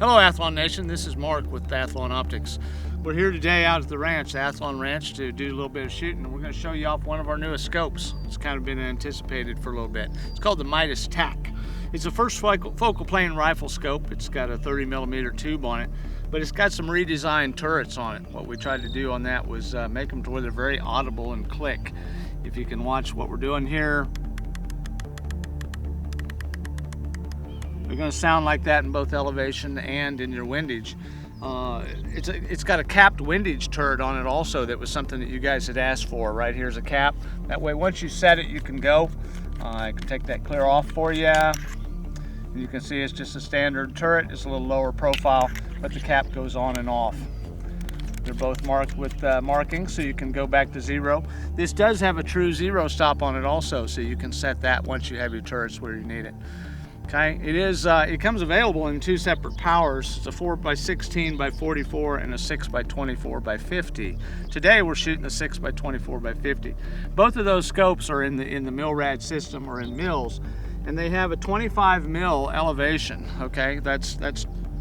Hello Athlon Nation, this is Mark with Athlon Optics. We're here today out at the ranch, the Athlon Ranch, to do a little bit of shooting. We're going to show you off one of our newest scopes. It's kind of been anticipated for a little bit. It's called the Midas TAC. It's the first focal plane rifle scope. It's got a 30mm tube on it, but it's got some redesigned turrets on it. What we tried to do on that was make them to where they're very audible and click. If you can watch what we're doing here, they're going to sound like that in both elevation and in your windage. It's got a capped windage turret on it also. That was something that you guys had asked for. Right here's a cap. That way once you set it, you can go. I can take that clear off for you. You can see it's just a standard turret. It's a little lower profile, but the cap goes on and off. They're both marked with markings, so you can go back to zero. This does have a true zero stop on it also, so you can set that once you have your turrets where you need it. Okay, it comes available in two separate powers. It's a 4x16x44 and a 6x24x50. Today we're shooting a 6x24x50. Both of those scopes are in the MILRAD system, or in mils, and they have a 25 mil elevation. Okay, that's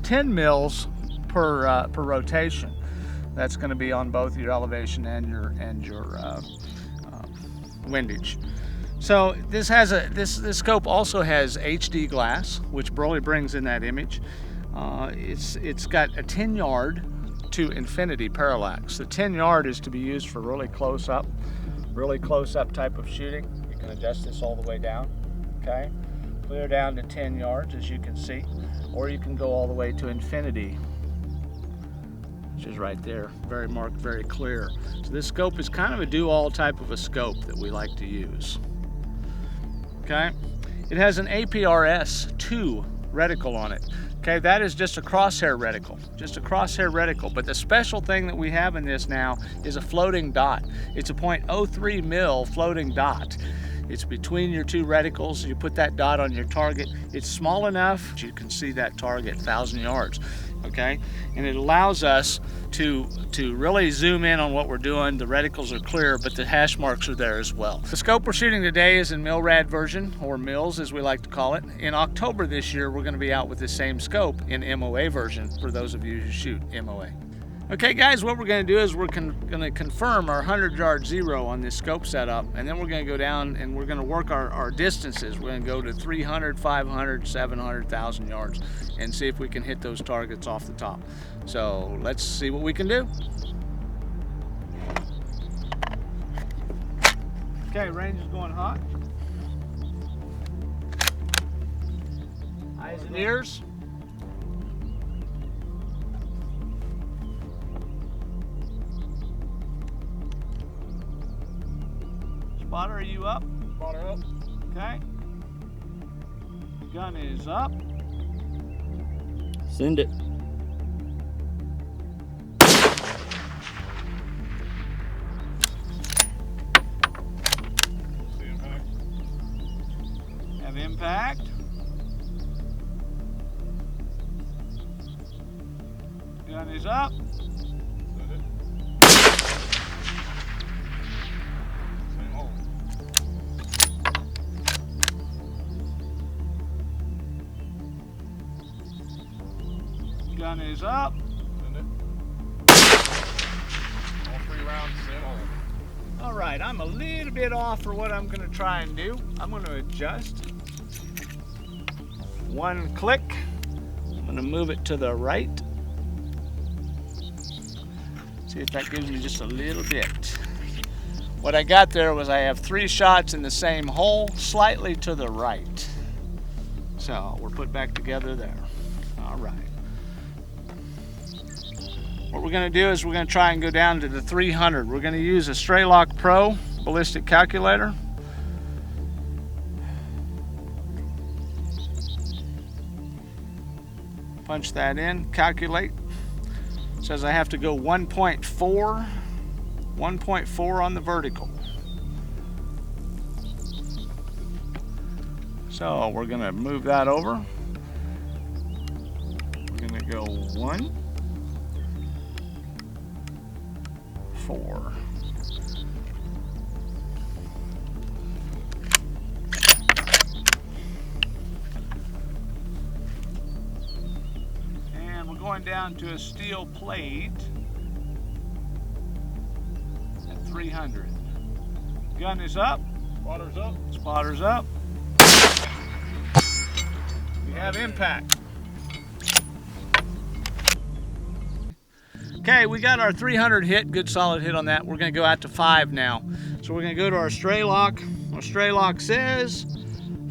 10 mils per rotation. That's going to be on both your elevation and your windage. So this scope also has HD glass, which Broly brings in that image. It's got a 10-yard to infinity parallax. The 10-yard is to be used for really close up type of shooting. You can adjust this all the way down, okay? Clear down to 10 yards, as you can see, or you can go all the way to infinity, which is right there, very marked, very clear. So this scope is kind of a do-all type of a scope that we like to use. Okay, it has an APRS-2 reticle on it. Okay, that is just a crosshair reticle, but the special thing that we have in this now is a floating dot. It's a .03 mil floating dot. It's between your two reticles. You put that dot on your target. It's small enough you can see that target 1,000 yards. Okay, and it allows us to really zoom in on what we're doing. The reticles are clear, but the hash marks are there as well. The scope we're shooting today is in MILRAD version, or mils as we like to call it. In October this year, we're going to be out with the same scope in MOA version for those of you who shoot MOA. Okay guys, what we're going to do is we're going to confirm our 100-yard zero on this scope setup, and then we're going to go down and we're going to work our distances. We're going to go to 300, 500, 700, 1,000 yards and see if we can hit those targets off the top. So let's see what we can do. Okay, range is going hot. Eyes and ears. Spotter, are you up? Spotter up. Okay. Gun is up. Send it. See impact. Have impact. Gun is up. Send it. Same hole. Gun is up. Send it. All 3 rounds, same hole. All right, I'm a little bit off for what I'm going to try and do. I'm going to adjust. One click. I'm going to move it to the right. See if that gives me just a little bit. What I got there was I have 3 shots in the same hole, slightly to the right. So we're put back together there. All right. What we're going to do is we're going to try and go down to the 300. We're going to use a Straylock Pro ballistic calculator. Punch that in, calculate. It says I have to go 1.4 on the vertical. So we're going to move that over. We're going to go 1, 4. going down to a steel plate at 300. Gun is up. Spotter's up. Spotter's up. We have impact. Okay, we got our 300 hit, good solid hit on that. We're gonna go out to 5 now. So we're gonna go to our stray lock. Our stray lock says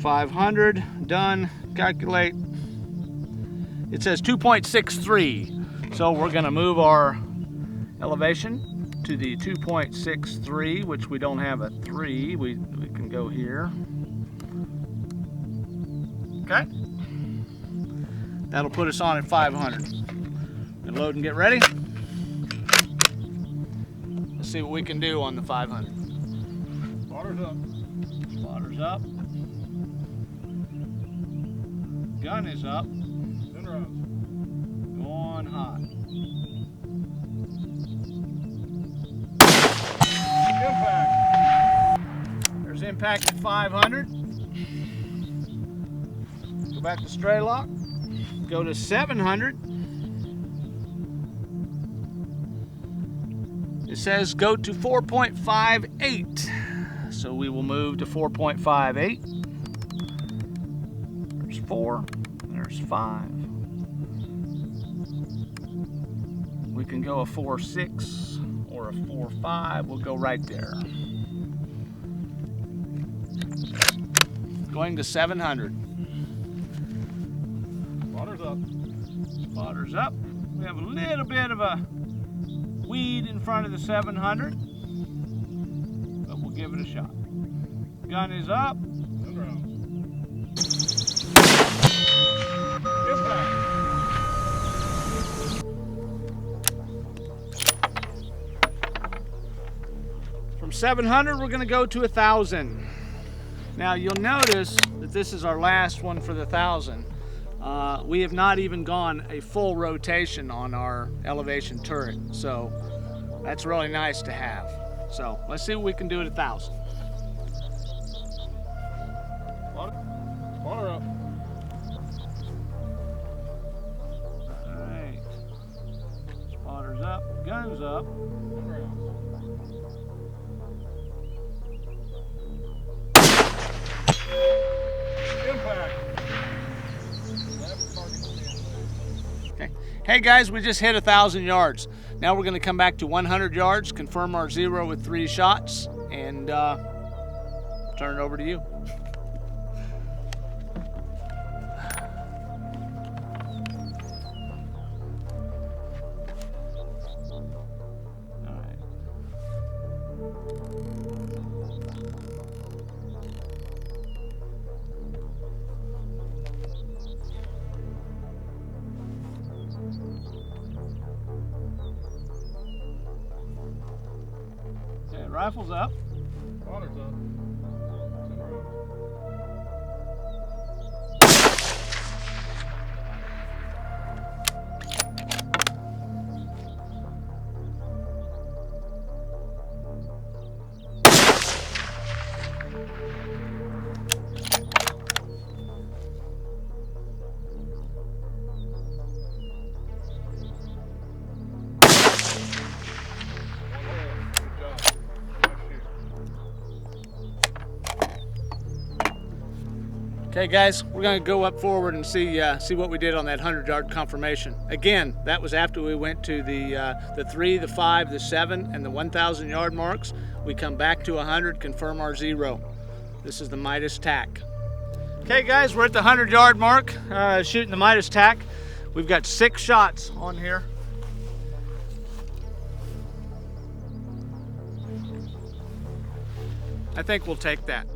500, done, calculate. It says 2.63. So we're gonna move our elevation to the 2.63, which we don't have a 3. We can go here. Okay. That'll put us on at 500. And load and get ready. Let's see what we can do on the 500. Spotter's up. Spotter's up. Gun is up. 10 rounds. Going hot. Impact. There's impact at 500. Go back to stray lock. Go to 700. It says go to 4.58. So we will move to 4.58. There's 4. There's 5. We can go a 4.6 or a 4.5. We'll go right there. Going to 700. Spotter's up. Spotter's up. We have a little bit of a weed in front of the 700, but we'll give it a shot. Gun is up. 10 rounds. Impact. From 700, we're going to go to 1,000. Now you'll notice that this is our last one for the 1,000. We have not even gone a full rotation on our elevation turret, so that's really nice to have. So let's see what we can do at 1,000. Spotter up. All right. Spotter's up. Gun's up. 10 rounds. Impact. Okay. Hey guys, we just hit 1,000 yards. Now we're going to come back to 100 yards, confirm our 0 with 3 shots, and turn it over to you. All right. Okay, rifle's up. Spotter's up. 10 rounds. Okay guys, we're going to go up forward and see what we did on that 100-yard confirmation. Again, that was after we went to the 3, the 5, the 7, and the 1,000-yard marks. We come back to 100, confirm our 0. This is the Midas TAC. Okay guys, we're at the 100-yard mark, shooting the Midas TAC. We've got 6 shots on here. I think we'll take that.